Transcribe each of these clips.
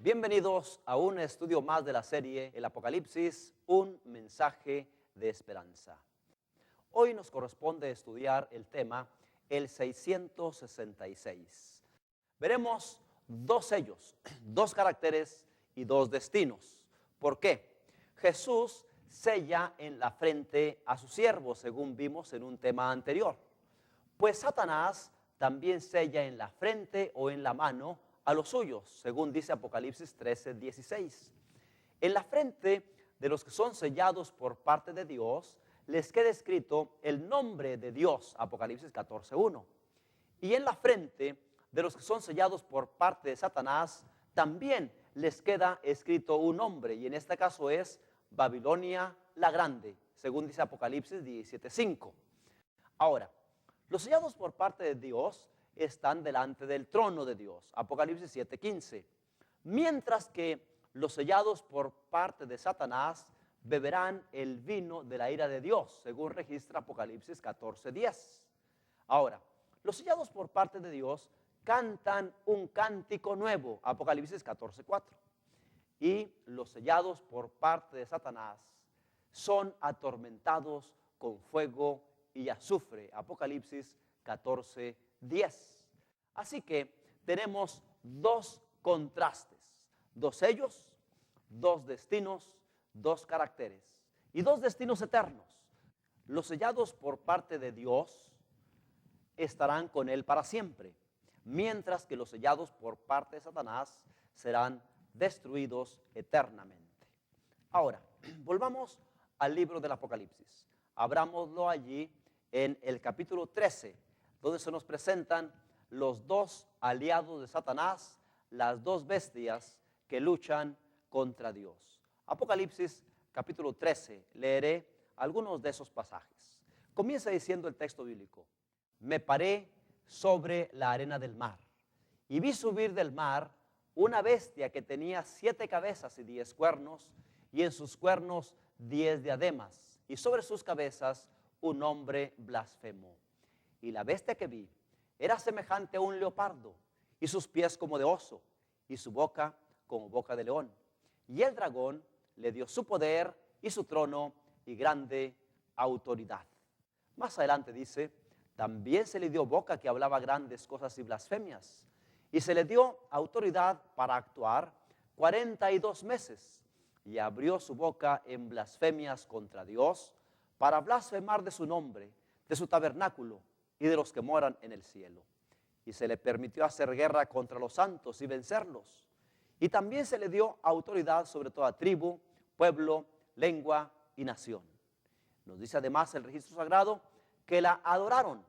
Bienvenidos a un estudio más de la serie El Apocalipsis, un mensaje de esperanza. Hoy nos corresponde estudiar el tema el 666. Veremos dos sellos, dos caracteres y dos destinos. ¿Por qué? Jesús sella en la frente a su siervo, según vimos en un tema anterior. Pues Satanás también sella en la frente o en la mano a los suyos, según dice Apocalipsis 13:16. En la frente de los que son sellados por parte de Dios, les queda escrito el nombre de Dios, Apocalipsis 14:1. Y en la frente de los que son sellados por parte de Satanás, también les queda escrito un nombre, y en este caso es Babilonia la Grande, según dice Apocalipsis 17:5. Ahora, los sellados por parte de Dios están delante del trono de Dios, Apocalipsis 7:15. Mientras que los sellados por parte de Satanás beberán el vino de la ira de Dios, según registra Apocalipsis 14:10. Ahora, los sellados por parte de Dios cantan un cántico nuevo, Apocalipsis 14:4. Y los sellados por parte de Satanás son atormentados con fuego y azufre, Apocalipsis 14:10. Así que tenemos dos contrastes, dos sellos, dos destinos, dos caracteres y dos destinos eternos. Los sellados por parte de Dios estarán con Él para siempre, mientras que los sellados por parte de Satanás serán destruidos eternamente. Ahora, volvamos al libro del Apocalipsis. Abrámoslo allí en el capítulo 13, donde se nos presentan los dos aliados de Satanás, las dos bestias que luchan contra Dios. Apocalipsis capítulo 13, leeré algunos de esos pasajes. Comienza diciendo el texto bíblico: me paré sobre la arena del mar y vi subir del mar una bestia que tenía 7 cabezas y 10 cuernos, y en sus cuernos 10 diademas, y sobre sus cabezas un hombre blasfemo. Y la bestia que vi era semejante a un leopardo, y sus pies como de oso, y su boca como boca de león. Y el dragón le dio su poder y su trono y grande autoridad. Más adelante dice: también se le dio boca que hablaba grandes cosas y blasfemias, y se le dio autoridad para actuar 42 meses, y abrió su boca en blasfemias contra Dios, para blasfemar de su nombre, de su tabernáculo y de los que moran en el cielo. Y se le permitió hacer guerra contra los santos y vencerlos. Y también se le dio autoridad sobre toda tribu, pueblo, lengua y nación. Nos dice además el registro sagrado que la adoraron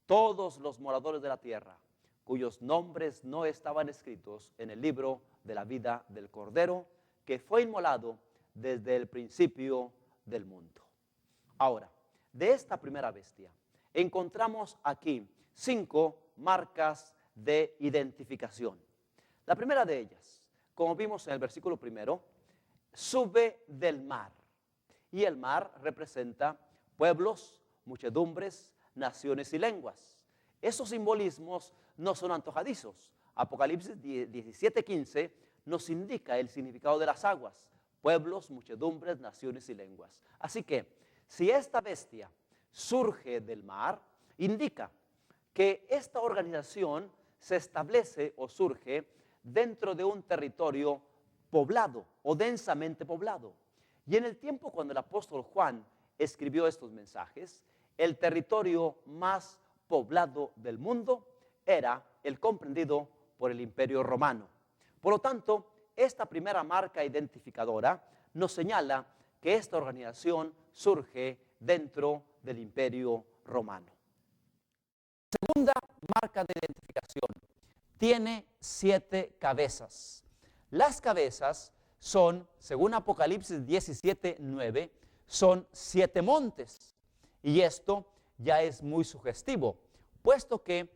todos los moradores de la tierra, cuyos nombres no estaban escritos en el libro de la vida del Cordero, que fue inmolado desde el principio del mundo. Ahora, de esta primera bestia, encontramos aquí 5 marcas de identificación. La primera de ellas, como vimos en el versículo primero, sube del mar. Y el mar representa pueblos, muchedumbres, naciones y lenguas. Esos simbolismos no son antojadizos. Apocalipsis 17:15 nos indica el significado de las aguas: pueblos, muchedumbres, naciones y lenguas. Así que, si esta bestia surge del mar, indica que esta organización se establece o surge dentro de un territorio poblado o densamente poblado. Y en el tiempo cuando el apóstol Juan escribió estos mensajes, el territorio más poblado del mundo era el comprendido por el Imperio Romano. Por lo tanto, esta primera marca identificadora nos señala que esta organización surge dentro del Imperio Romano. Segunda marca de identificación: tiene 7 cabezas. Las cabezas son, según Apocalipsis 17:9, son 7 montes. Y esto ya es muy sugestivo, puesto que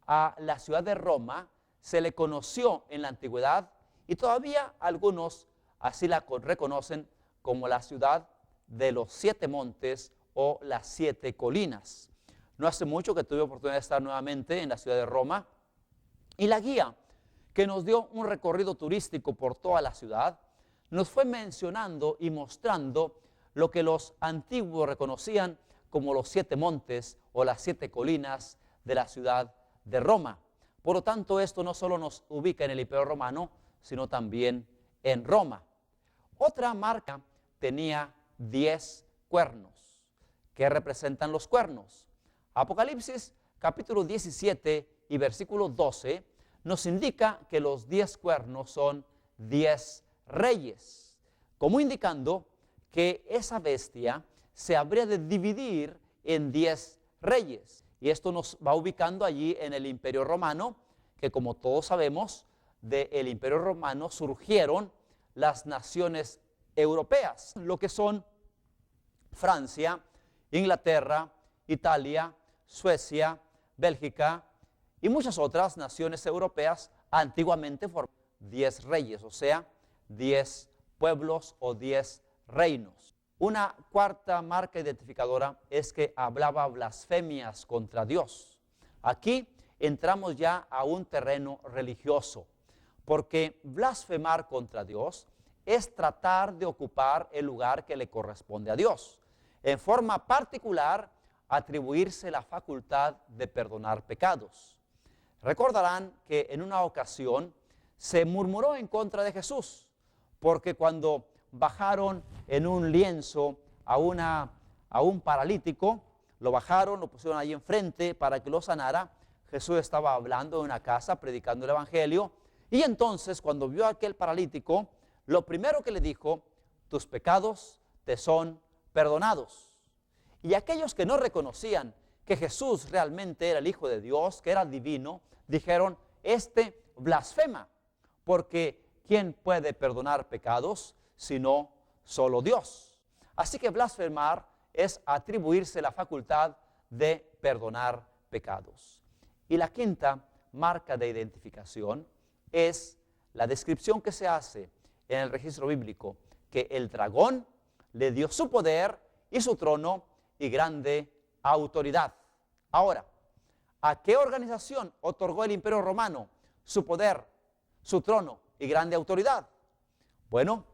a la ciudad de Roma se le conoció en la antigüedad, y todavía algunos así la reconocen, como la ciudad de los 7 montes o las 7 colinas. No hace mucho que tuve oportunidad de estar nuevamente en la ciudad de Roma, y la guía que nos dio un recorrido turístico por toda la ciudad, nos fue mencionando y mostrando lo que los antiguos reconocían como los 7 montes o las 7 colinas de la ciudad de Roma. Por lo tanto, esto no solo nos ubica en el Imperio Romano, sino también en Roma. Otra marca tenía 10 cuernos. ¿Qué representan los cuernos? Apocalipsis capítulo 17 y versículo 12 nos indica que los 10 cuernos son 10 reyes, como indicando que esa bestia se habría de dividir en 10 reyes. Y esto nos va ubicando allí en el Imperio Romano, que como todos sabemos, del Imperio Romano surgieron las naciones europeas, lo que son Francia, Inglaterra, Italia, Suecia, Bélgica y muchas otras naciones europeas antiguamente formaban 10 reyes, o sea, 10 pueblos o 10 reinos. Una cuarta marca identificadora es que hablaba blasfemias contra Dios. Aquí entramos ya a un terreno religioso, porque blasfemar contra Dios es tratar de ocupar el lugar que le corresponde a Dios. En forma particular, atribuirse la facultad de perdonar pecados. Recordarán que en una ocasión se murmuró en contra de Jesús, porque cuando bajaron en un lienzo a un paralítico, lo bajaron, lo pusieron ahí enfrente para que lo sanara. Jesús estaba hablando en una casa, predicando el evangelio, y entonces cuando vio a aquel paralítico, lo primero que le dijo: tus pecados te son perdonados. Y aquellos que no reconocían que Jesús realmente era el Hijo de Dios, que era divino, dijeron: este blasfema, porque ¿quién puede perdonar pecados sino solo Dios? Así que blasfemar es atribuirse la facultad de perdonar pecados. Y la quinta marca de identificación es la descripción que se hace en el registro bíblico, que el dragón le dio su poder y su trono y grande autoridad. Ahora, ¿a qué organización otorgó el Imperio Romano su poder, su trono y grande autoridad? Bueno,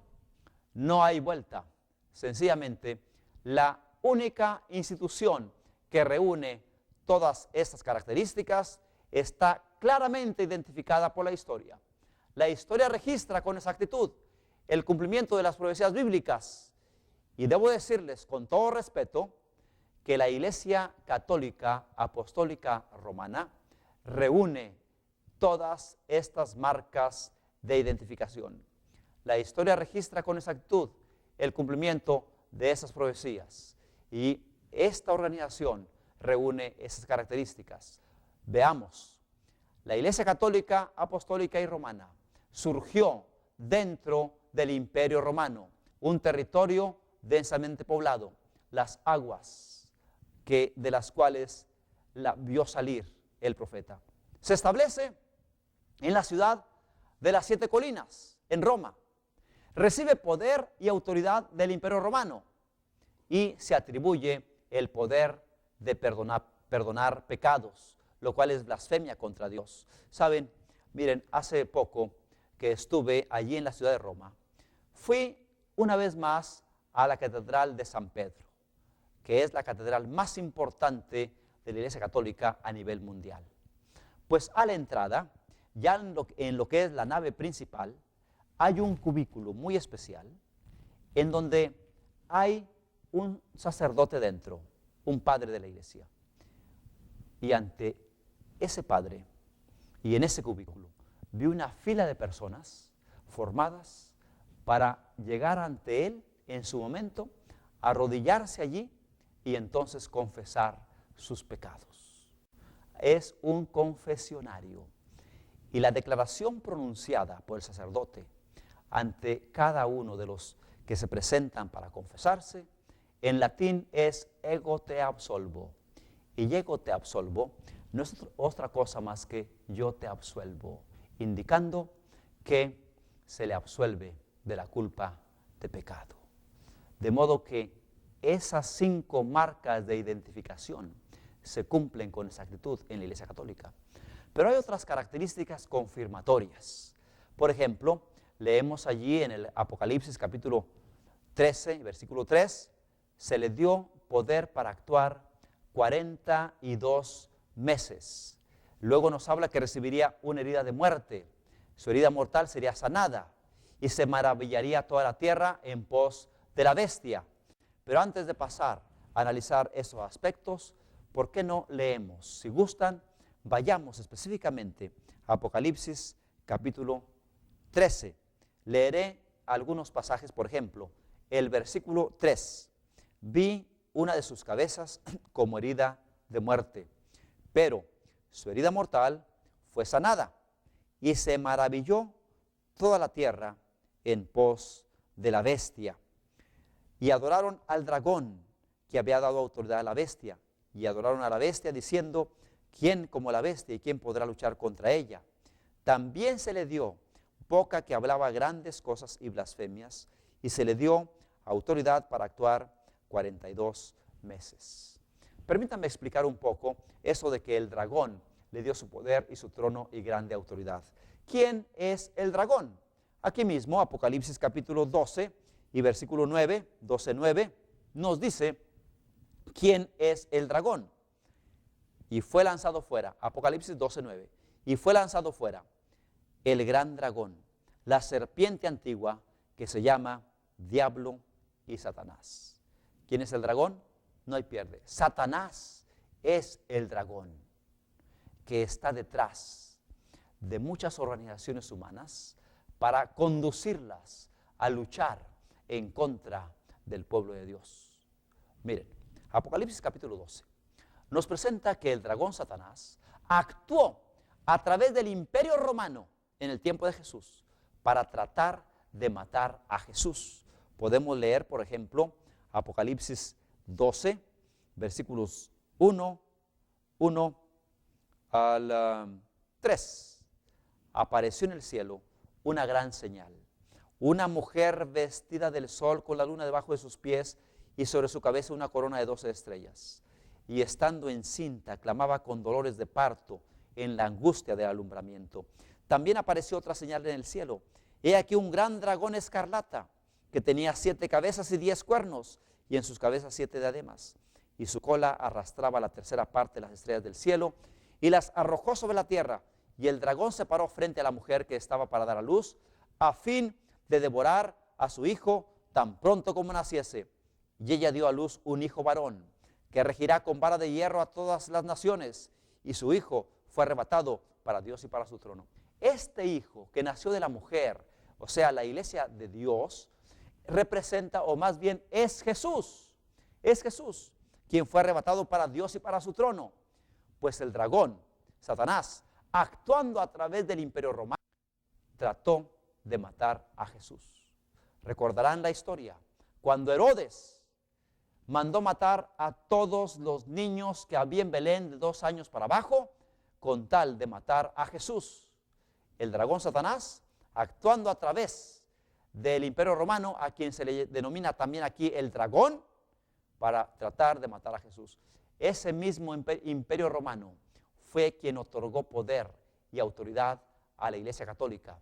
no hay vuelta. Sencillamente, la única institución que reúne todas estas características está claramente identificada por la historia. La historia registra con exactitud el cumplimiento de las profecías bíblicas. Y debo decirles con todo respeto que la Iglesia Católica Apostólica Romana reúne todas estas marcas de identificación. La historia registra con exactitud el cumplimiento de esas profecías y esta organización reúne esas características. Veamos, la Iglesia Católica Apostólica y Romana surgió dentro del Imperio Romano, un territorio densamente poblado, las aguas de las cuales la vio salir el profeta. Se establece en la ciudad de las 7 colinas, en Roma. Recibe poder y autoridad del Imperio Romano y se atribuye el poder de perdonar pecados, lo cual es blasfemia contra Dios. Saben, miren, hace poco que estuve allí en la ciudad de Roma, fui una vez más a la Catedral de San Pedro, que es la catedral más importante de la Iglesia Católica a nivel mundial. Pues a la entrada, ya en lo que es la nave principal, hay un cubículo muy especial en donde hay un sacerdote dentro, un padre de la iglesia. Y ante ese padre y en ese cubículo vi una fila de personas formadas para llegar ante él en su momento, arrodillarse allí y entonces confesar sus pecados. Es un confesionario. Y la declaración pronunciada por el sacerdote ante cada uno de los que se presentan para confesarse, en latín es ego te absolvo. Y ego te absolvo no es otra cosa más que yo te absuelvo, indicando que se le absuelve de la culpa de pecado. De modo que esas 5 marcas de identificación se cumplen con exactitud en la Iglesia Católica. Pero hay otras características confirmatorias. Por ejemplo, leemos allí en el Apocalipsis capítulo 13, versículo 3, se le dio poder para actuar 42 meses. Luego nos habla que recibiría una herida de muerte. Su herida mortal sería sanada y se maravillaría toda la tierra en pos de la bestia. Pero antes de pasar a analizar esos aspectos, ¿por qué no leemos? Si gustan, vayamos específicamente a Apocalipsis capítulo 13. Leeré algunos pasajes, por ejemplo, el versículo 3. Vi una de sus cabezas como herida de muerte, pero su herida mortal fue sanada y se maravilló toda la tierra en pos de la bestia. Y adoraron al dragón que había dado autoridad a la bestia, y adoraron a la bestia diciendo, ¿quién como la bestia y quién podrá luchar contra ella? También se le dio boca que hablaba grandes cosas y blasfemias, y se le dio autoridad para actuar 42 meses. Permítanme explicar un poco eso de que el dragón le dio su poder y su trono y grande autoridad. ¿Quién es el dragón? Aquí mismo, Apocalipsis capítulo 12 y versículo 9, 12:9, nos dice quién es el dragón. Y fue lanzado fuera, Apocalipsis 12:9, y fue lanzado fuera el gran dragón, la serpiente antigua que se llama Diablo y Satanás. ¿Quién es el dragón? No hay pierde. Satanás es el dragón que está detrás de muchas organizaciones humanas para conducirlas a luchar en contra del pueblo de Dios. Miren, Apocalipsis capítulo 12 nos presenta que el dragón Satanás actuó a través del imperio romano en el tiempo de Jesús para tratar de matar a Jesús. Podemos leer, por ejemplo, Apocalipsis 12, versículos 1 al 3. Apareció en el cielo una gran señal, una mujer vestida del sol con la luna debajo de sus pies y sobre su cabeza una corona de 12 estrellas. Y estando encinta, clamaba con dolores de parto en la angustia del alumbramiento. También apareció otra señal en el cielo. He aquí un gran dragón escarlata que tenía 7 cabezas y 10 cuernos, y en sus cabezas 7 diademas. Y su cola arrastraba la tercera parte de las estrellas del cielo y las arrojó sobre la tierra. Y el dragón se paró frente a la mujer que estaba para dar a luz, a fin de devorar a su hijo tan pronto como naciese. Y ella dio a luz un hijo varón, que regirá con vara de hierro a todas las naciones, y su hijo fue arrebatado para Dios y para su trono. Este hijo que nació de la mujer, o sea, la iglesia de Dios, representa, o más bien es Jesús, quien fue arrebatado para Dios y para su trono. Pues el dragón, Satanás, actuando a través del imperio romano, trató de matar a Jesús. Recordarán la historia, cuando Herodes mandó matar a todos los niños que había en Belén de 2 años para abajo, con tal de matar a Jesús. El dragón Satanás, actuando a través del imperio romano, a quien se le denomina también aquí el dragón, para tratar de matar a Jesús. Ese mismo imperio romano fue quien otorgó poder y autoridad a la Iglesia Católica.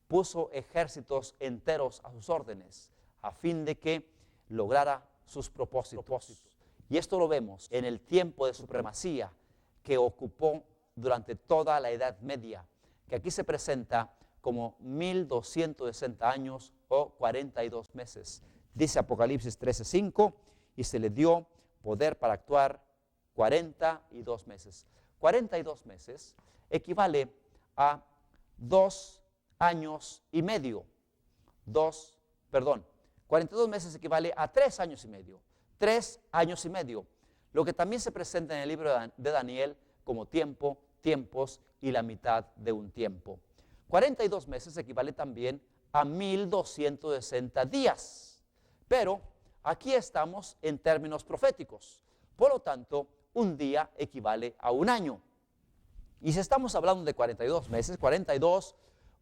Puso ejércitos enteros a sus órdenes a fin de que lograra sus propósitos. Y esto lo vemos en el tiempo de supremacía que ocupó durante toda la Edad Media, que aquí se presenta como 1260 años o 42 meses. Dice Apocalipsis 13:5, y se le dio poder para actuar 42 meses. 42 meses equivale a 2 años y medio. 42 meses equivale a 3 años y medio. 3 años y medio. Lo que también se presenta en el libro de Daniel como tiempo, tiempos y la mitad de un tiempo. 42 meses equivale también a 1260 días. Pero aquí estamos en términos proféticos. Por lo tanto, un día equivale a un año. Y si estamos hablando de 42 meses, 42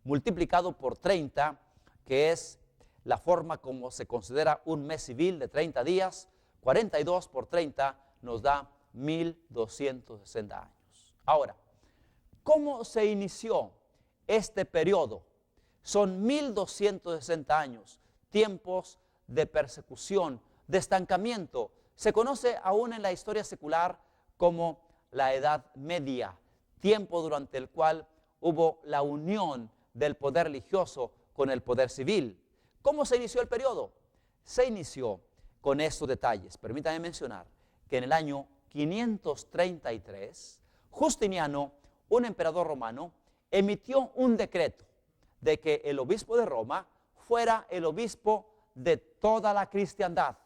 multiplicado por 30, que es la forma como se considera un mes civil de 30 días, 42 por 30 nos da 1260 años. Ahora, ¿Cómo se inició este periodo? Son 1260 años, tiempos de persecución, de estancamiento. Se conoce aún en la historia secular como la Edad Media, tiempo durante el cual hubo la unión del poder religioso con el poder civil. ¿Cómo se inició el periodo? Se inició con estos detalles. Permítanme mencionar que en el año 533, Justiniano, un emperador romano, emitió un decreto de que el obispo de Roma fuera el obispo de toda la cristiandad.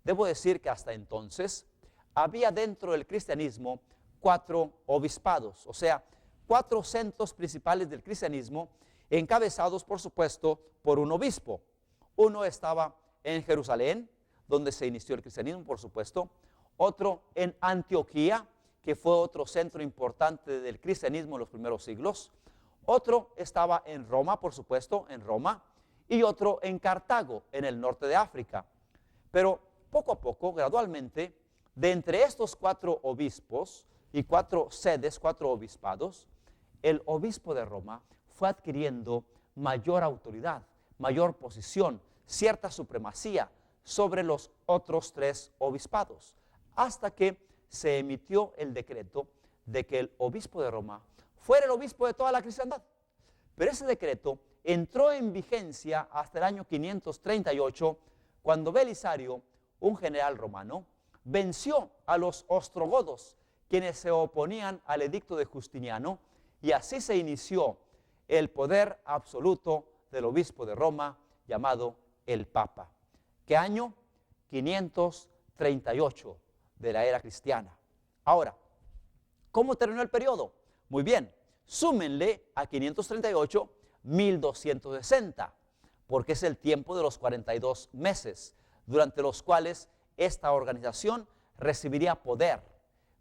Debo decir que hasta entonces había dentro del cristianismo 4 obispados, o sea, 4 centros principales del cristianismo, encabezados, por supuesto, por un obispo. Uno estaba en Jerusalén, donde se inició el cristianismo, por supuesto. Otro en Antioquía, que fue otro centro importante del cristianismo en los primeros siglos. Otro estaba en Roma, por supuesto, en Roma. Y otro en Cartago, en el norte de África. Pero poco a poco, gradualmente, de entre estos 4 obispos y 4 sedes, 4 obispados, el obispo de Roma fue adquiriendo mayor autoridad, mayor posición, cierta supremacía sobre los otros 3 obispados, hasta que se emitió el decreto de que el obispo de Roma fuera el obispo de toda la cristiandad. Pero ese decreto entró en vigencia hasta el año 538, cuando Belisario, un general romano, venció a los ostrogodos, quienes se oponían al edicto de Justiniano, y así se inició el poder absoluto del obispo de Roma, llamado el Papa. ¿Qué año? 538 de la era cristiana. Ahora, ¿cómo terminó el periodo? Muy bien, súmenle a 538 1260, porque es el tiempo de los 42 meses, durante los cuales esta organización recibiría poder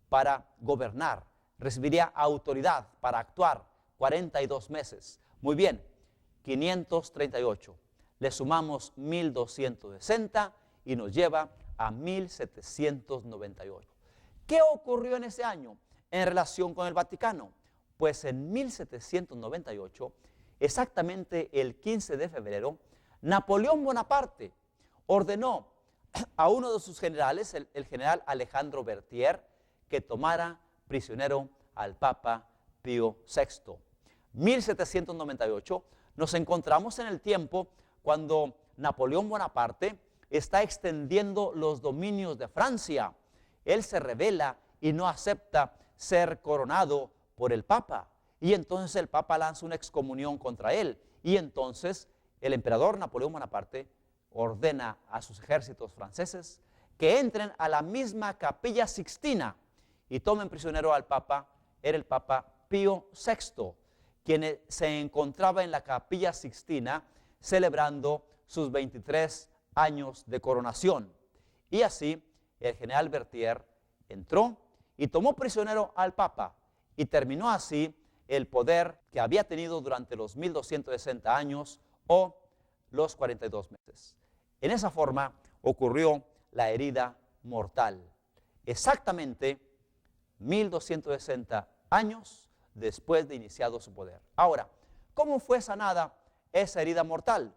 para gobernar, recibiría autoridad para actuar. 42 meses. Muy bien, 538. Le sumamos 1260 y nos lleva a 1798. ¿Qué ocurrió en ese año en relación con el Vaticano? Pues en 1798, exactamente el 15 de febrero, Napoleón Bonaparte ordenó a uno de sus generales, el general Alejandro Berthier, que tomara prisionero al Papa Pío VI. 1798, nos encontramos en el tiempo cuando Napoleón Bonaparte está extendiendo los dominios de Francia. Él se rebela y no acepta ser coronado por el Papa. Y entonces el Papa lanza una excomunión contra él. Y entonces el emperador Napoleón Bonaparte ordena a sus ejércitos franceses que entren a la misma Capilla Sixtina y tomen prisionero al Papa. Era el Papa Pío VI, quien se encontraba en la Capilla Sixtina celebrando sus 23 años de coronación. Y así el general Berthier entró y tomó prisionero al Papa, y terminó así el poder que había tenido durante los 1260 años o los 42 meses. En esa forma ocurrió la herida mortal. Exactamente 1260 años después de iniciado su poder. Ahora, ¿cómo fue sanada esa herida mortal?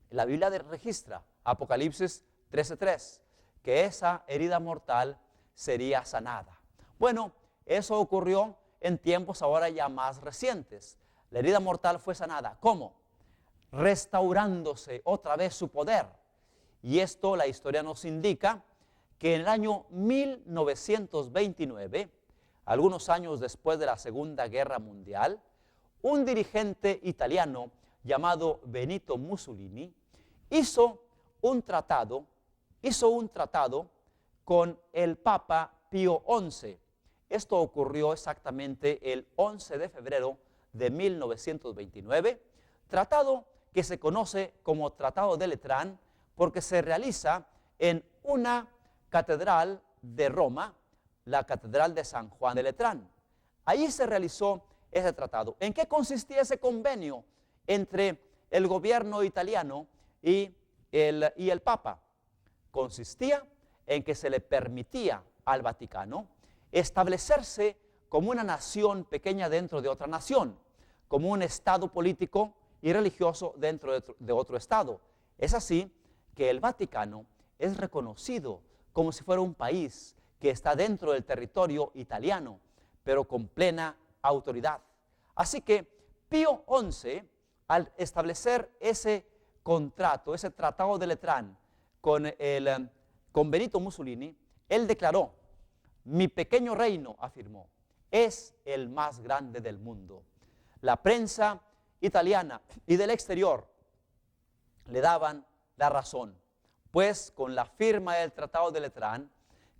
La Biblia registra, Apocalipsis 13:3, que esa herida mortal sería sanada. Bueno, eso ocurrió en tiempos ahora ya más recientes. La herida mortal fue sanada. ¿Cómo? Restaurándose otra vez su poder. Y esto la historia nos indica que en el año 1929, algunos años después de la Segunda Guerra Mundial, un dirigente italiano llamado Benito Mussolini hizo un tratado con el Papa Pío XI. Esto ocurrió exactamente el 11 de febrero de 1929, tratado que se conoce como Tratado de Letrán, porque se realiza en una catedral de Roma, la Catedral de San Juan de Letrán. Allí se realizó ese tratado. ¿En qué consistía ese convenio entre el gobierno italiano y el Papa? Consistía en que se le permitía al Vaticano establecerse como una nación pequeña dentro de otra nación, como un estado político y religioso dentro de otro estado. Es así que el Vaticano es reconocido como si fuera un país que está dentro del territorio italiano, pero con plena autoridad. Así que Pío XI, al establecer ese contrato, ese tratado de Letrán con Benito Mussolini, él declaró: mi pequeño reino, afirmó, es el más grande del mundo. La prensa italiana y del exterior le daban la razón, pues con la firma del Tratado de Letrán,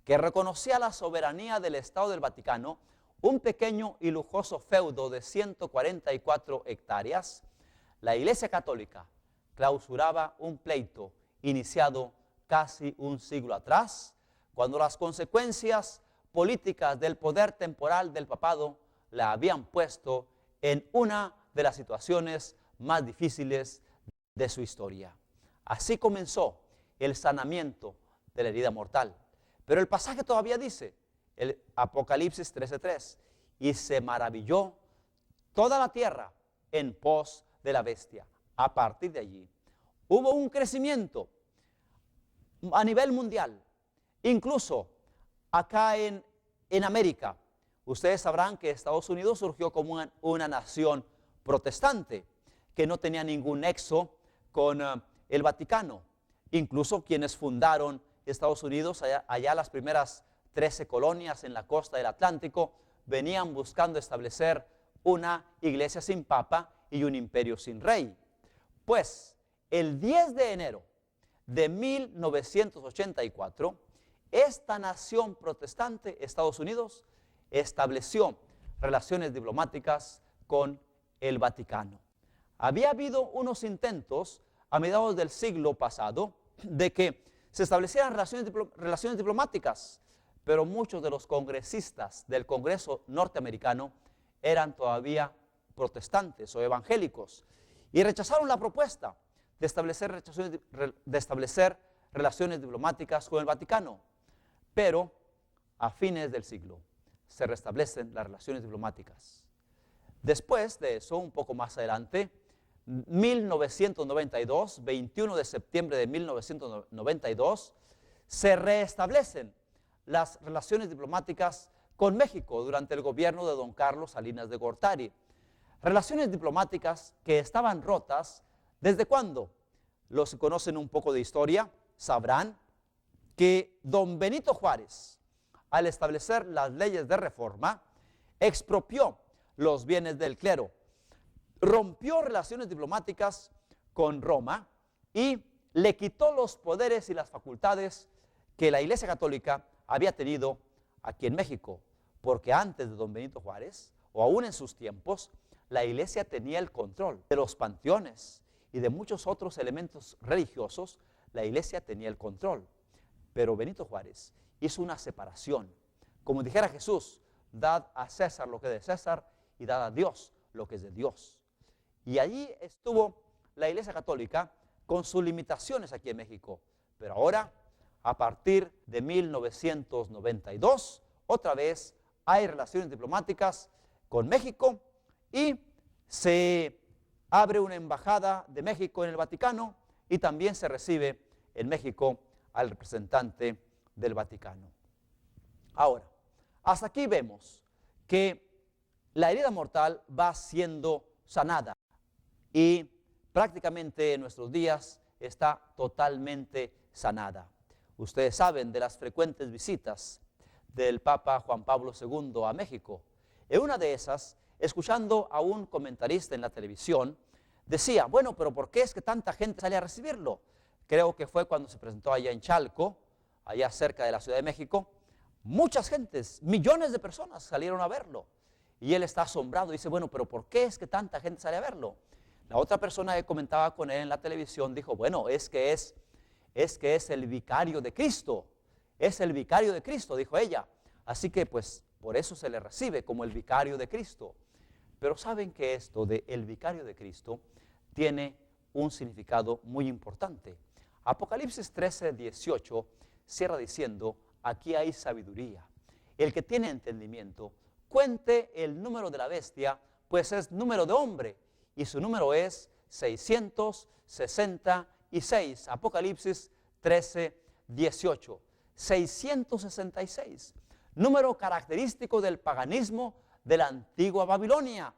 que reconocía la soberanía del Estado del Vaticano, un pequeño y lujoso feudo de 144 hectáreas, la Iglesia Católica clausuraba un pleito iniciado casi un siglo atrás, cuando las consecuencias políticas del poder temporal del papado la habían puesto en una de las situaciones más difíciles de su historia. Así comenzó el sanamiento de la herida mortal. Pero el pasaje todavía dice, el Apocalipsis 13:3, y se maravilló toda la tierra en pos de la bestia. A partir de allí hubo un crecimiento a nivel mundial, incluso acá en América. Ustedes sabrán que Estados Unidos surgió como una nación protestante que no tenía ningún nexo con el Vaticano. Incluso quienes fundaron Estados Unidos, allá las primeras 13 colonias en la costa del Atlántico, venían buscando establecer una iglesia sin papa y un imperio sin rey. Pues el 10 de enero de 1984, esta nación protestante, Estados Unidos, estableció relaciones diplomáticas con el Vaticano. Había habido unos intentos a mediados del siglo pasado de que se establecieran relaciones diplomáticas, pero muchos de los congresistas del Congreso norteamericano eran todavía protestantes o evangélicos y rechazaron la propuesta de establecer relaciones diplomáticas con el Vaticano. Pero a fines del siglo se restablecen las relaciones diplomáticas. Después de eso, un poco más adelante, 1992, 21 de septiembre de 1992, se restablecen las relaciones diplomáticas con México durante el gobierno de don Carlos Salinas de Gortari. Relaciones diplomáticas que estaban rotas. ¿Desde cuándo? Los que conocen un poco de historia sabrán que don Benito Juárez, al establecer las leyes de reforma, expropió los bienes del clero, rompió relaciones diplomáticas con Roma y le quitó los poderes y las facultades que la Iglesia Católica había tenido aquí en México, porque antes de don Benito Juárez, o aún en sus tiempos, la Iglesia tenía el control de los panteones y de muchos otros elementos religiosos. La Iglesia tenía el control, pero Benito Juárez hizo una separación. Como dijera Jesús, dad a César lo que es de César y dad a Dios lo que es de Dios. Y allí estuvo la Iglesia Católica con sus limitaciones aquí en México. Pero ahora, a partir de 1992, otra vez hay relaciones diplomáticas con México y se abre una embajada de México en el Vaticano y también se recibe en México al representante del Vaticano. Ahora, hasta aquí vemos que la herida mortal va siendo sanada y prácticamente en nuestros días está totalmente sanada. Ustedes saben de las frecuentes visitas del Papa Juan Pablo II a México. En una de esas, escuchando a un comentarista en la televisión, decía, bueno, pero ¿por qué es que tanta gente sale a recibirlo? Creo que fue cuando se presentó allá en Chalco, allá cerca de la Ciudad de México. Muchas gentes, millones de personas salieron a verlo. Y él está asombrado, dice, bueno, pero ¿por qué es que tanta gente sale a verlo? La otra persona que comentaba con él en la televisión dijo, bueno, es que es el vicario de Cristo. Es el vicario de Cristo, dijo ella. Así que pues por eso se le recibe como el vicario de Cristo. Pero saben que esto de el vicario de Cristo tiene un significado muy importante. Apocalipsis 13:18 cierra diciendo, aquí hay sabiduría. El que tiene entendimiento, cuente el número de la bestia, pues es número de hombre, y su número es 666. Apocalipsis 13, 18. 666. Número característico del paganismo de la antigua Babilonia.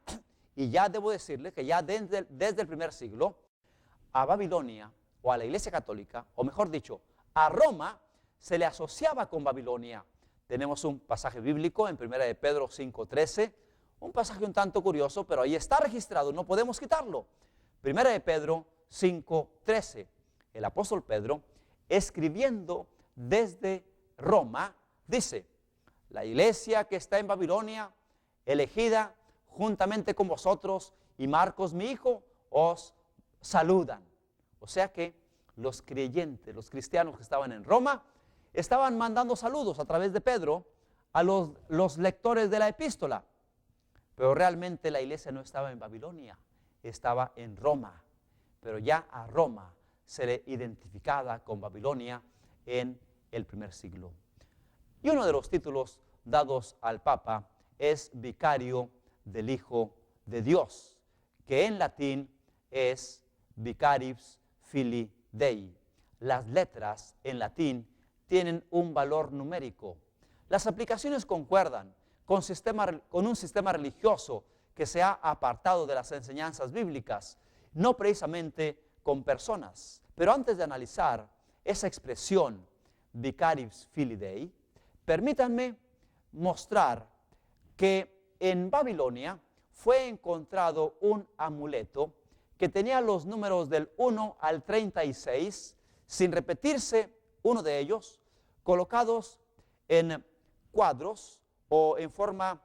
Y ya debo decirle que ya desde el primer siglo, a Babilonia, o a la Iglesia Católica, o mejor dicho, a Roma, se le asociaba con Babilonia. Tenemos un pasaje bíblico en 1 de Pedro 5:13, un pasaje un tanto curioso, pero ahí está registrado, no podemos quitarlo. 1 de Pedro 5:13, el apóstol Pedro, escribiendo desde Roma, dice: la iglesia que está en Babilonia, elegida juntamente con vosotros, y Marcos mi hijo, os saludan. O sea que los creyentes, los cristianos que estaban en Roma, estaban mandando saludos a través de Pedro a los lectores de la epístola. Pero realmente la iglesia no estaba en Babilonia, estaba en Roma. Pero ya a Roma se le identificaba con Babilonia en el primer siglo. Y uno de los títulos dados al Papa es vicario del Hijo de Dios, que en latín es Vicarius Filii Dei. Las letras en latín tienen un valor numérico. Las aplicaciones concuerdan con un sistema religioso que se ha apartado de las enseñanzas bíblicas, no precisamente con personas. Pero antes de analizar esa expresión Vicarius Filii Dei, permítanme mostrar que en Babilonia fue encontrado un amuleto que tenía los números del 1 al 36, sin repetirse uno de ellos, colocados en cuadros o en forma,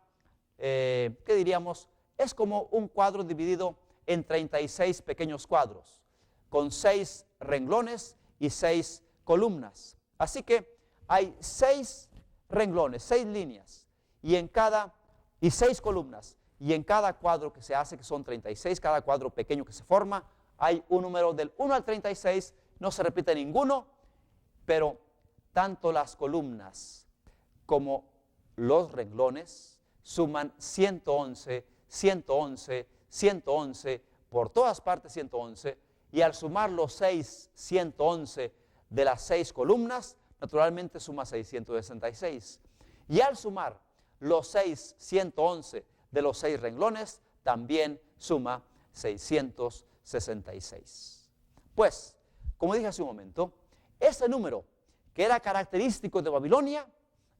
¿qué diríamos? Es como un cuadro dividido en 36 pequeños cuadros, con 6 renglones y 6 columnas. Así que hay 6 renglones, 6 líneas, y 6 columnas. Y en cada cuadro que se hace, que son 36, cada cuadro pequeño que se forma, hay un número del 1 al 36, no se repite ninguno, pero tanto las columnas como los renglones suman 111, 111, 111, por todas partes 111, y al sumar los 111 de las 6 columnas, naturalmente suma 666. Y al sumar los 111 de los 6 renglones, también suma 666. Pues, como dije hace un momento, ese número que era característico de Babilonia,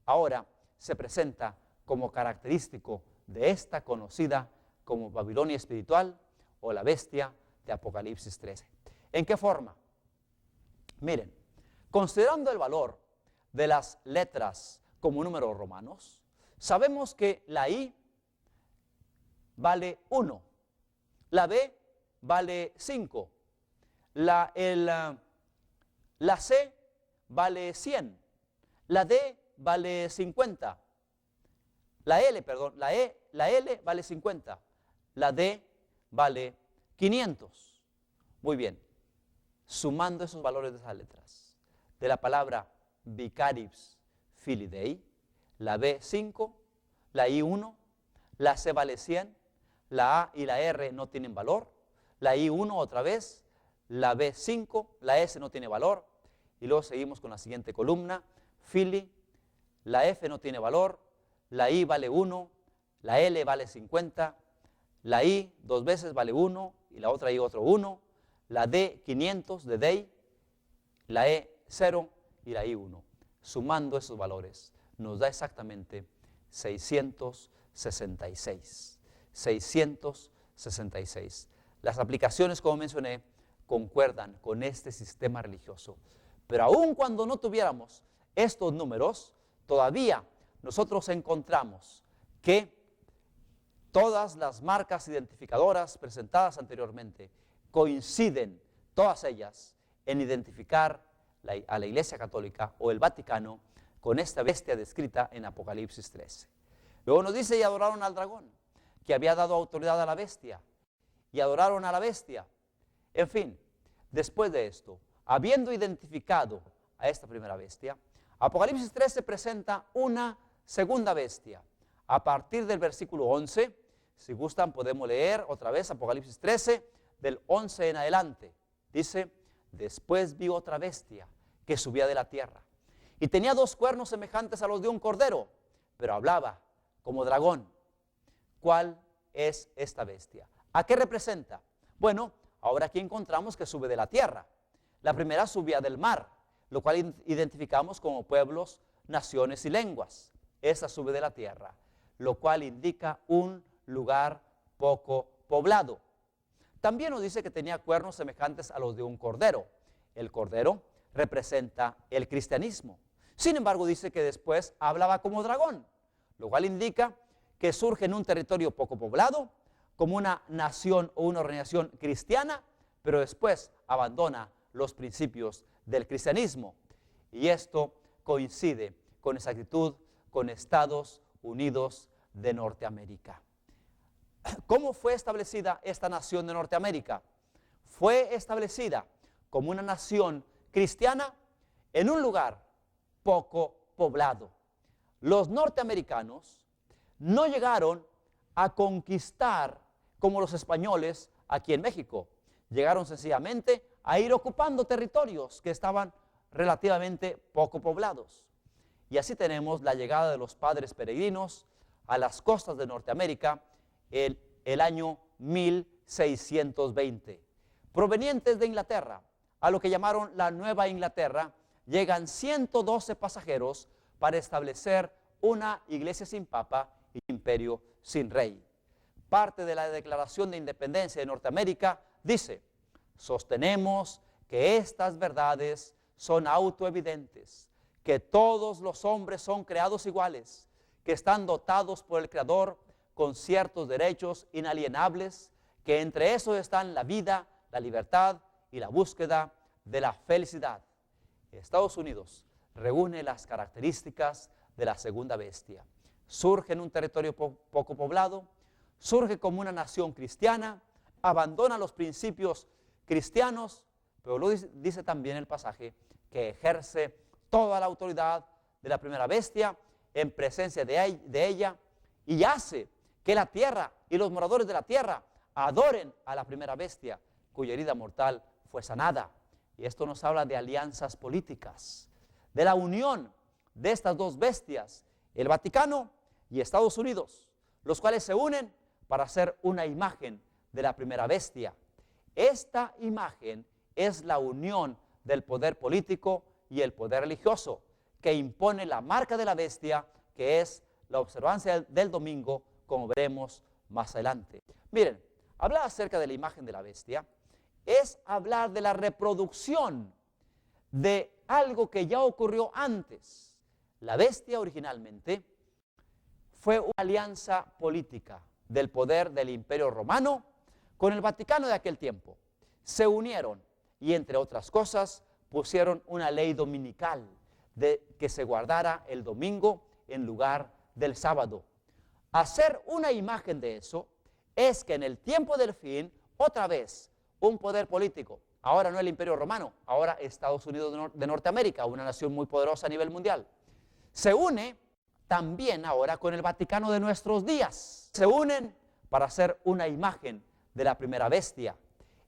ahora se presenta como característico de esta conocida como Babilonia espiritual o la bestia de Apocalipsis 13. ¿En qué forma? Miren, considerando el valor de las letras como números romanos, sabemos que la I vale 1, la B vale 5, la C vale 100, la D vale 50, la L vale 50, la D vale 500. Muy bien, sumando esos valores de esas letras, de la palabra Vicarius Filii Dei, la B 5, la I 1, la C vale 100, la A y la R no tienen valor, la I 1 otra vez, la B 5, la S no tiene valor, y luego seguimos con la siguiente columna, Filii, la F no tiene valor, la I vale 1, la L vale 50, la I 2 veces vale 1, y la otra I otro 1, la D 500 de Dei, la E 0 y la I 1. Sumando esos valores nos da exactamente 666. 666. Las aplicaciones, como mencioné, concuerdan con este sistema religioso. Pero aun cuando no tuviéramos estos números, todavía nosotros encontramos que todas las marcas identificadoras presentadas anteriormente coinciden, todas ellas, en identificar a la Iglesia Católica o el Vaticano con esta bestia descrita en Apocalipsis 13. Luego nos dice: y adoraron al dragón, que había dado autoridad a la bestia, y adoraron a la bestia. En fin, después de esto, habiendo identificado a esta primera bestia, Apocalipsis 13 presenta una segunda bestia. a partir del versículo 11. Si gustan, podemos leer otra vez Apocalipsis 13, del 11 en adelante. Dice: después vi otra bestia que subía de la tierra, y tenía 2 cuernos semejantes a los de un cordero, pero hablaba como dragón. ¿Cuál es esta bestia? ¿A qué representa? Bueno, ahora aquí encontramos que sube de la tierra. La primera subía del mar, lo cual identificamos como pueblos, naciones y lenguas. Esta sube de la tierra, lo cual indica un lugar poco poblado. También nos dice que tenía cuernos semejantes a los de un cordero. El cordero representa el cristianismo. Sin embargo, dice que después hablaba como dragón, lo cual indica que surge en un territorio poco poblado, como una nación o una organización cristiana, pero después abandona los principios del cristianismo. Y esto coincide con exactitud con Estados Unidos de Norteamérica. ¿Cómo fue establecida esta nación de Norteamérica? Fue establecida como una nación cristiana en un lugar poco poblado. Los norteamericanos no llegaron a conquistar como los españoles aquí en México. Llegaron sencillamente a ir ocupando territorios que estaban relativamente poco poblados. Y así tenemos la llegada de los padres peregrinos a las costas de Norteamérica el año 1620. Provenientes de Inglaterra, a lo que llamaron la Nueva Inglaterra, llegan 112 pasajeros para establecer una iglesia sin papa y imperio sin rey. Parte de la Declaración de Independencia de Norteamérica dice: sostenemos que estas verdades son autoevidentes, que todos los hombres son creados iguales, que están dotados por el Creador con ciertos derechos inalienables, que entre esos están la vida, la libertad y la búsqueda de la felicidad. Estados Unidos reúne las características de la segunda bestia. Surge en un territorio poco poblado, surge como una nación cristiana, abandona los principios cristianos, pero lo dice también el pasaje, que ejerce toda la autoridad de la primera bestia en presencia de ella, y hace que la tierra y los moradores de la tierra adoren a la primera bestia, cuya herida mortal fue sanada. Y esto nos habla de alianzas políticas, de la unión de estas 2 bestias, el Vaticano y Estados Unidos, los cuales se unen para hacer una imagen de la primera bestia. Esta imagen es la unión del poder político y el poder religioso, que impone la marca de la bestia, que es la observancia del domingo, como veremos más adelante. Miren, hablar acerca de la imagen de la bestia es hablar de la reproducción de algo que ya ocurrió antes. La bestia originalmente fue una alianza política del poder del Imperio Romano con el Vaticano de aquel tiempo. Se unieron y, entre otras cosas, pusieron una ley dominical de que se guardara el domingo en lugar del sábado. Hacer una imagen de eso es que en el tiempo del fin, otra vez, un poder político, ahora no el Imperio Romano, ahora Estados Unidos de Norteamérica, una nación muy poderosa a nivel mundial, se une también ahora con el Vaticano de nuestros días. Se unen para hacer una imagen de la primera bestia.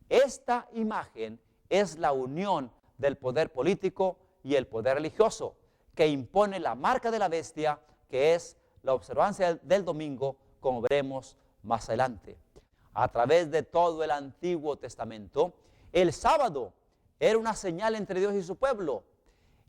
Esta imagen es la unión del poder político y el poder religioso, que impone la marca de la bestia, que es la observancia del domingo, como veremos más adelante. A través de todo el Antiguo Testamento, el sábado era una señal entre Dios y su pueblo.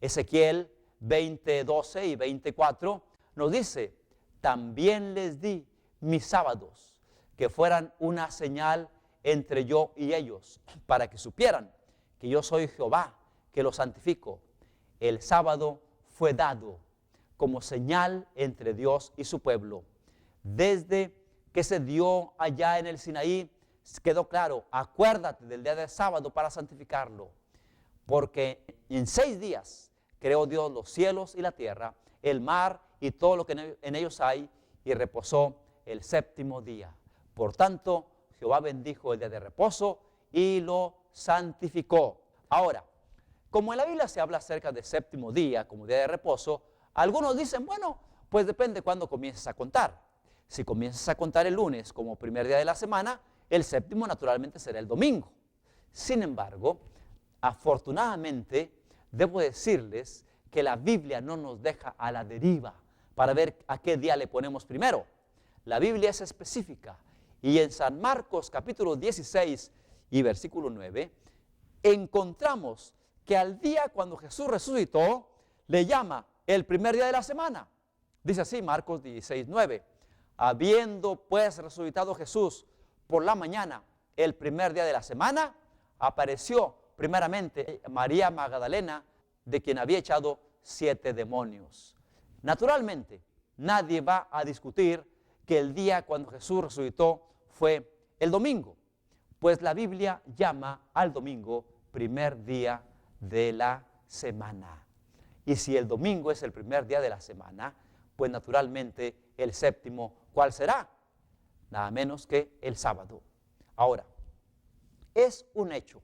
Ezequiel 20:12 y 24 nos dice: también les di mis sábados, que fueran una señal entre yo y ellos, para que supieran que yo soy Jehová, que los santifico. El sábado fue dado como señal entre Dios y su pueblo. Desde que se dio allá en el Sinaí, quedó claro: acuérdate del día del sábado para santificarlo, porque en 6 días creó Dios los cielos y la tierra, el mar y todo lo que en ellos hay, y reposó el 7º día. Por tanto, Jehová bendijo el día de reposo y lo santificó. Ahora, como en la Biblia se habla acerca del 7º día como día de reposo, algunos dicen: bueno, pues depende cuándo comiences a contar. Si comienzas a contar el lunes como primer día de la semana, el séptimo naturalmente será el domingo. Sin embargo, afortunadamente, debo decirles que la Biblia no nos deja a la deriva para ver a qué día le ponemos primero. La Biblia es específica y en San Marcos capítulo 16 y versículo 9 encontramos que al día cuando Jesús resucitó le llama el primer día de la semana. Dice así Marcos 16, 9. Habiendo pues resucitado Jesús por la mañana, el primer día de la semana, apareció primeramente María Magdalena, de quien había echado 7 demonios. Naturalmente, nadie va a discutir que el día cuando Jesús resucitó fue el domingo, pues la Biblia llama al domingo primer día de la semana. Y si el domingo es el primer día de la semana, pues naturalmente el séptimo, ¿cuál será? Nada menos que el sábado. Ahora, es un hecho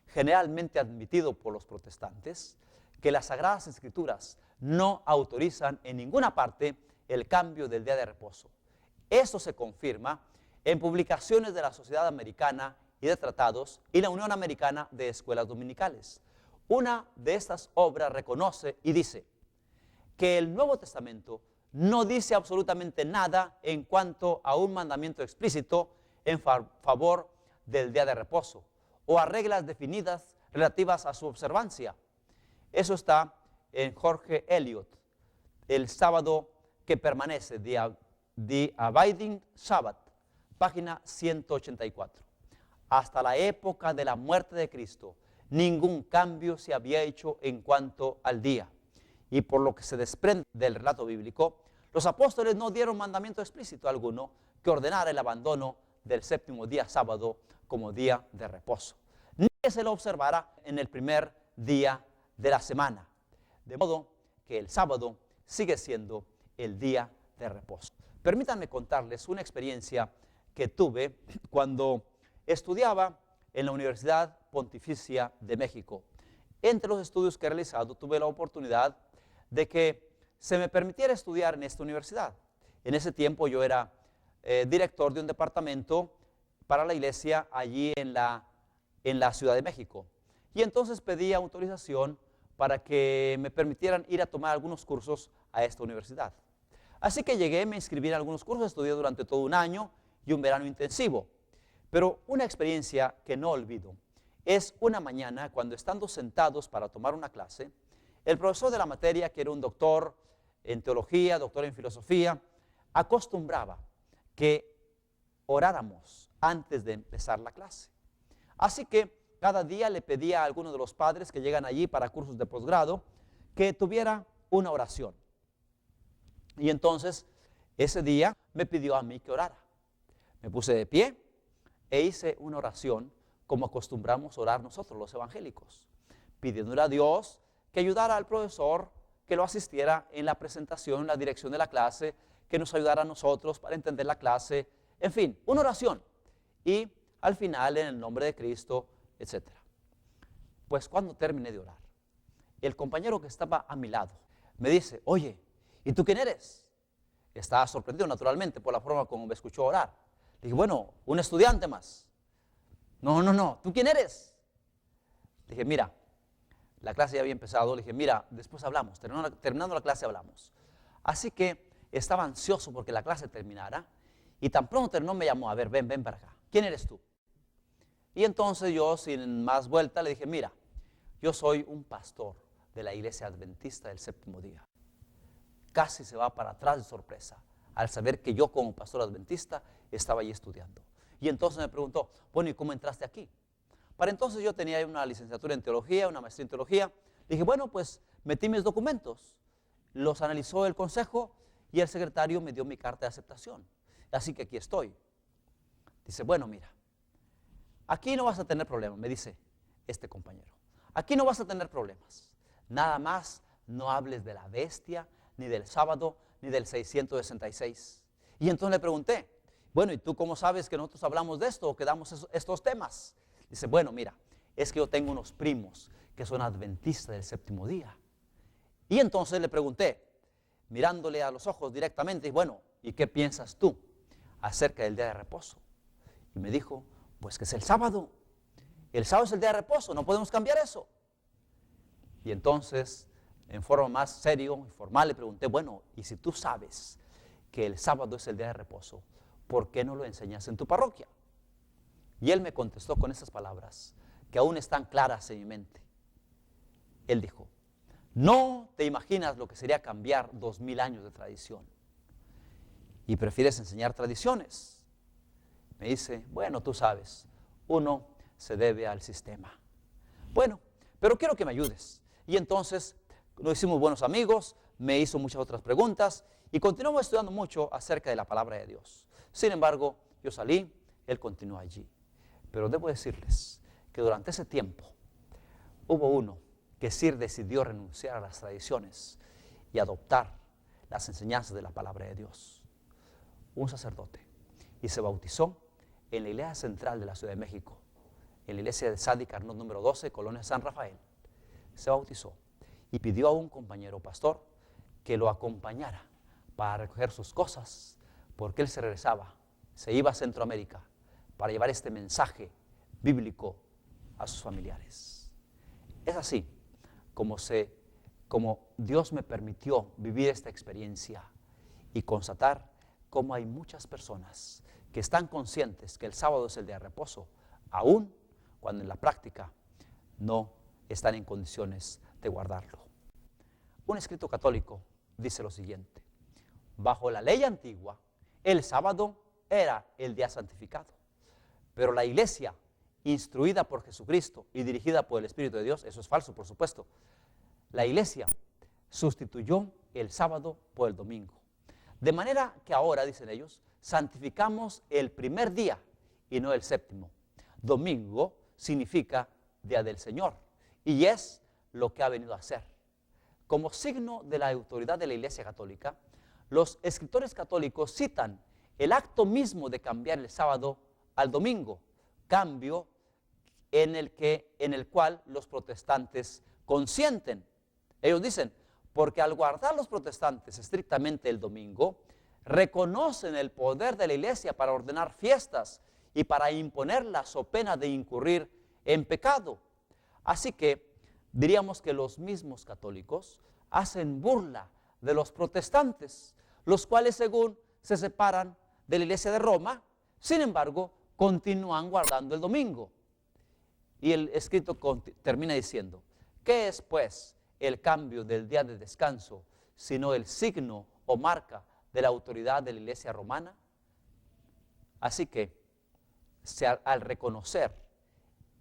generalmente admitido por los protestantes que las Sagradas Escrituras no autorizan en ninguna parte el cambio del día de reposo. Esto se confirma en publicaciones de la Sociedad Americana y de Tratados y la Unión Americana de Escuelas Dominicales. Una de estas obras reconoce y dice que el Nuevo Testamento no dice absolutamente nada en cuanto a un mandamiento explícito en favor del día de reposo o a reglas definidas relativas a su observancia. Eso está en Jorge Eliot, El sábado que permanece, The Abiding Sabbath, página 184. Hasta la época de la muerte de Cristo, ningún cambio se había hecho en cuanto al día. Y por lo que se desprende del relato bíblico, los apóstoles no dieron mandamiento explícito alguno que ordenara el abandono del séptimo día sábado como día de reposo, ni que se lo observara en el primer día de la semana. De modo que el sábado sigue siendo el día de reposo. Permítanme contarles una experiencia que tuve cuando estudiaba en la Universidad Pontificia de México. Entre los estudios que he realizado, tuve la oportunidad de que se me permitiera estudiar en esta universidad. En ese tiempo yo era director de un departamento para la iglesia allí en la Ciudad de México. Y entonces pedí autorización para que me permitieran ir a tomar algunos cursos a esta universidad. Así que llegué, me inscribí en algunos cursos, estudié durante todo un año y un verano intensivo. Pero una experiencia que no olvido es una mañana cuando, estando sentados para tomar una clase, el profesor de la materia, que era un doctor en teología, doctor en filosofía, acostumbraba que oráramos antes de empezar la clase. Así que cada día le pedía a algunos de los padres que llegan allí para cursos de posgrado que tuviera una oración. Y entonces ese día me pidió a mí que orara. Me puse de pie e hice una oración como acostumbramos orar nosotros los evangélicos, pidiéndole a Dios que ayudara al profesor, que lo asistiera en la presentación, en la dirección de la clase, que nos ayudara a nosotros para entender la clase, en fin, una oración. Y al final, en el nombre de Cristo, etc. Pues cuando terminé de orar, el compañero que estaba a mi lado me dice: oye, ¿y tú quién eres? Estaba sorprendido naturalmente por la forma como me escuchó orar. Le dije: bueno, un estudiante más. No, ¿tú quién eres? Le dije: mira, la clase ya había empezado. Le dije: mira, después hablamos, terminando la clase hablamos. Así que estaba ansioso porque la clase terminara y tan pronto terminó me llamó: a ver, ven para acá. ¿Quién eres tú? Y entonces yo, sin más vuelta, le dije: mira, yo soy un pastor de la iglesia adventista del séptimo día. Casi se va para atrás de sorpresa al saber que yo, como pastor adventista, estaba allí estudiando. Y entonces me preguntó: bueno, ¿y cómo entraste aquí? Para entonces yo tenía una licenciatura en teología, una maestría en teología. Le dije: bueno, pues metí mis documentos, los analizó el consejo y el secretario me dio mi carta de aceptación. Así que aquí estoy. Dice: bueno, mira, aquí no vas a tener problemas, me dice este compañero. Aquí no vas a tener problemas. Nada más no hables de la bestia, ni del sábado, ni del 666. Y entonces le pregunté: bueno, ¿y tú cómo sabes que nosotros hablamos de esto o que damos estos temas? Dice: bueno, mira, es que yo tengo unos primos que son adventistas del séptimo día. Y entonces le pregunté, mirándole a los ojos directamente: bueno, ¿y qué piensas tú? acerca del día de reposo. Y me dijo, pues que es el sábado. El sábado es el día de reposo, no podemos cambiar eso. Y entonces, en forma más serio y formal, le pregunté, bueno, y si tú sabes que el sábado es el día de reposo, ¿por qué no lo enseñas en tu parroquia? Y él me contestó con esas palabras, que aún están claras en mi mente. Él dijo, no te imaginas lo que sería cambiar 2000 años de tradición. Y prefieres enseñar tradiciones. Me dice, bueno, tú sabes, uno se debe al sistema. Bueno, pero quiero que me ayudes. Y entonces nos hicimos buenos amigos, me hizo muchas otras preguntas y continuamos estudiando mucho acerca de la palabra de Dios. Sin embargo, yo salí, él continuó allí. Pero debo decirles que durante ese tiempo hubo uno que sí decidió renunciar a las tradiciones y adoptar las enseñanzas de la palabra de Dios. Un sacerdote, y se bautizó en la iglesia central de la Ciudad de México, en la iglesia de Sadi Carnot número 12, Colonia San Rafael. Se bautizó y pidió a un compañero pastor que lo acompañara para recoger sus cosas, porque él se regresaba, se iba a Centroamérica para llevar este mensaje bíblico a sus familiares. Es así como Dios me permitió vivir esta experiencia y constatar cómo hay muchas personas que están conscientes que el sábado es el día de reposo, aun cuando en la práctica no están en condiciones de guardarlo. Un escrito católico dice lo siguiente: bajo la ley antigua, el sábado era el día santificado, pero la iglesia, instruida por Jesucristo y dirigida por el Espíritu de Dios, eso es falso, por supuesto, la iglesia sustituyó el sábado por el domingo. De manera que ahora, dicen ellos, santificamos el primer día y no el séptimo. Domingo significa día del Señor y es lo que ha venido a ser. Como signo de la autoridad de la Iglesia Católica, los escritores católicos citan el acto mismo de cambiar el sábado al domingo, cambio en el cual los protestantes consienten. Ellos dicen, porque al guardar los protestantes estrictamente el domingo, reconocen el poder de la iglesia para ordenar fiestas y para imponerlas o pena de incurrir en pecado. Así que diríamos que los mismos católicos hacen burla de los protestantes, los cuales según se separan de la iglesia de Roma, sin embargo, continúan guardando el domingo. Y el escrito termina diciendo, ¿qué es pues el cambio del día de descanso, sino el signo o marca de la autoridad de la iglesia romana? Así que, al reconocer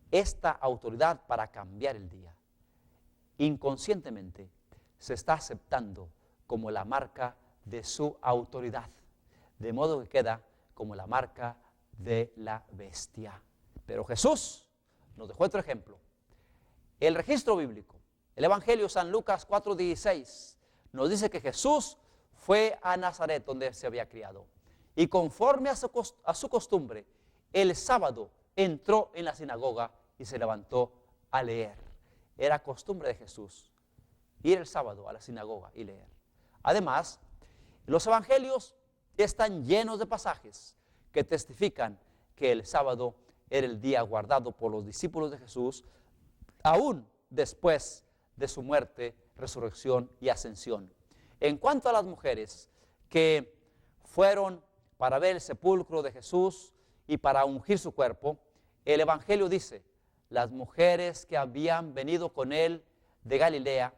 esta autoridad para cambiar el día, inconscientemente se está aceptando como la marca de su autoridad, de modo que queda como la marca de la bestia. Pero Jesús nos dejó otro ejemplo. El registro bíblico, el Evangelio San Lucas 4:16, nos dice que Jesús fue a Nazaret, donde se había criado, y conforme a su costumbre, el sábado entró en la sinagoga y se levantó a leer. Era costumbre de Jesús ir el sábado a la sinagoga y leer. Además, los evangelios están llenos de pasajes que testifican que el sábado era el día guardado por los discípulos de Jesús, aún después de su muerte, resurrección y ascensión. En cuanto a las mujeres que fueron para ver el sepulcro de Jesús y para ungir su cuerpo, el Evangelio dice, las mujeres que habían venido con él de Galilea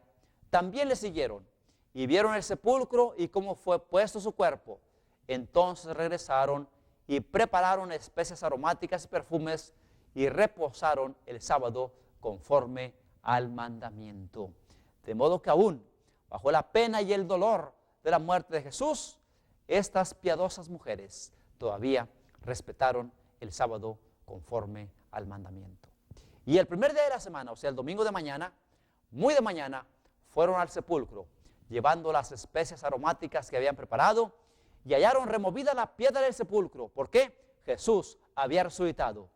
también le siguieron y vieron el sepulcro y cómo fue puesto su cuerpo. Entonces regresaron y prepararon especias aromáticas y perfumes y reposaron el sábado conforme al mandamiento. De modo que aún bajo la pena y el dolor de la muerte de Jesús, estas piadosas mujeres todavía respetaron el sábado conforme al mandamiento. Y el primer día de la semana, o sea, el domingo de mañana, muy de mañana, fueron al sepulcro, llevando las especias aromáticas que habían preparado, y hallaron removida la piedra del sepulcro. ¿Por qué? Jesús había resucitado.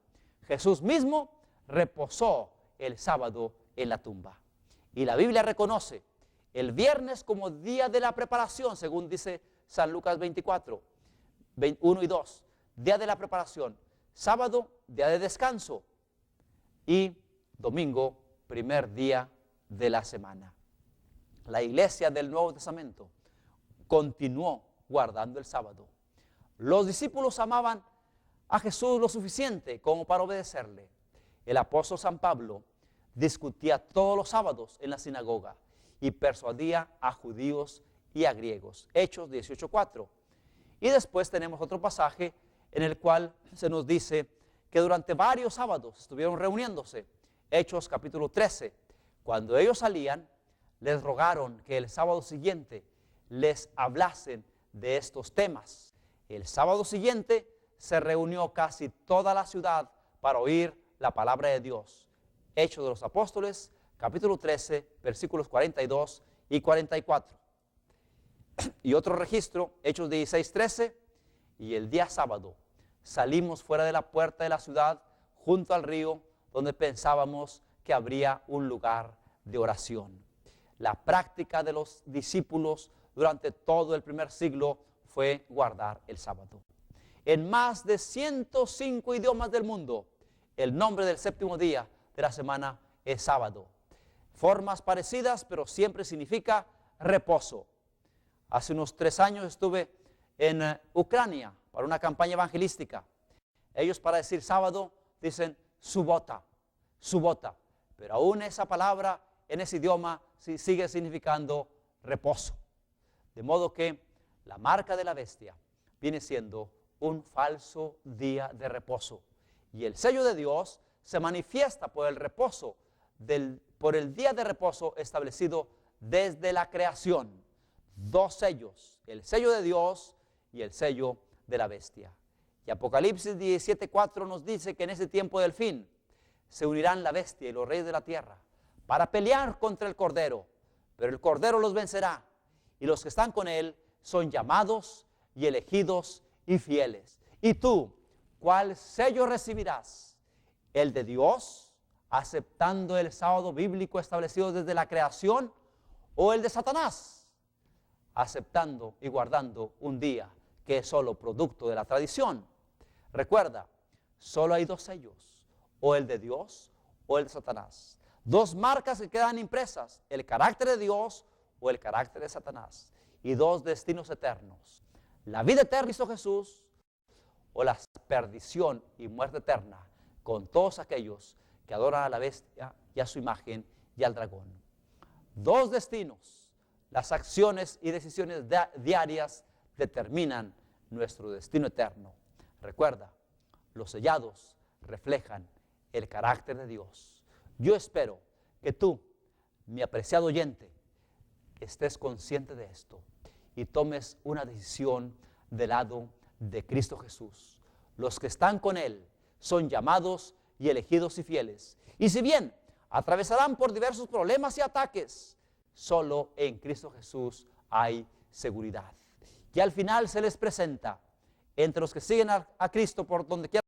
Jesús mismo reposó el sábado en la tumba. Y la Biblia reconoce el viernes como día de la preparación, según dice San Lucas 24. 1 y 2, día de la preparación, sábado, día de descanso, y domingo, primer día de la semana. La iglesia del Nuevo Testamento continuó guardando el sábado. Los discípulos amaban a Jesús lo suficiente como para obedecerle. El apóstol San Pablo discutía todos los sábados en la sinagoga y persuadía a judíos y a griegos. Hechos 18:4. Y después tenemos otro pasaje en el cual se nos dice que durante varios sábados estuvieron reuniéndose. Hechos capítulo 13. Cuando ellos salían, les rogaron que el sábado siguiente les hablasen de estos temas. El sábado siguiente se reunió casi toda la ciudad para oír la palabra de Dios. Hechos de los Apóstoles, capítulo 13, versículos 42 y 44. Y otro registro, Hechos 16:13, y el día sábado salimos fuera de la puerta de la ciudad, junto al río, donde pensábamos que habría un lugar de oración. La práctica de los discípulos durante todo el primer siglo fue guardar el sábado. En más de 105 idiomas del mundo, el nombre del séptimo día de la semana es sábado. Formas parecidas, pero siempre significa reposo. Hace unos 3 años estuve en Ucrania para una campaña evangelística. Ellos, para decir sábado, dicen subota, subota. Pero aún esa palabra en ese idioma sigue significando reposo. De modo que la marca de la bestia viene siendo un falso día de reposo. Y el sello de Dios se manifiesta por el reposo, por el día de reposo establecido desde la creación. 2 sellos, el sello de Dios y el sello de la bestia. Y Apocalipsis 17:4 nos dice que en ese tiempo del fin se unirán la bestia y los reyes de la tierra para pelear contra el Cordero, pero el Cordero los vencerá, y los que están con él son llamados y elegidos y fieles. ¿Y tú, cuál sello recibirás? ¿El de Dios, aceptando el sábado bíblico establecido desde la creación, o el de Satanás, aceptando y guardando un día que es solo producto de la tradición? Recuerda, solo hay 2 sellos, o el de Dios o el de Satanás. 2 marcas que quedan impresas, el carácter de Dios o el carácter de Satanás. Y 2 destinos eternos, la vida eterna en Cristo Jesús o la perdición y muerte eterna con todos aquellos que adoran a la bestia y a su imagen y al dragón. 2 destinos, las acciones y decisiones diarias determinan nuestro destino eterno. Recuerda, los sellados reflejan el carácter de Dios. Yo espero que tú, mi apreciado oyente, estés consciente de esto y tomes una decisión del lado de Cristo Jesús. Los que están con Él son llamados y elegidos y fieles. Y si bien atravesarán por diversos problemas y ataques, solo en Cristo Jesús hay seguridad. Y al final se les presenta entre los que siguen a Cristo por donde quiera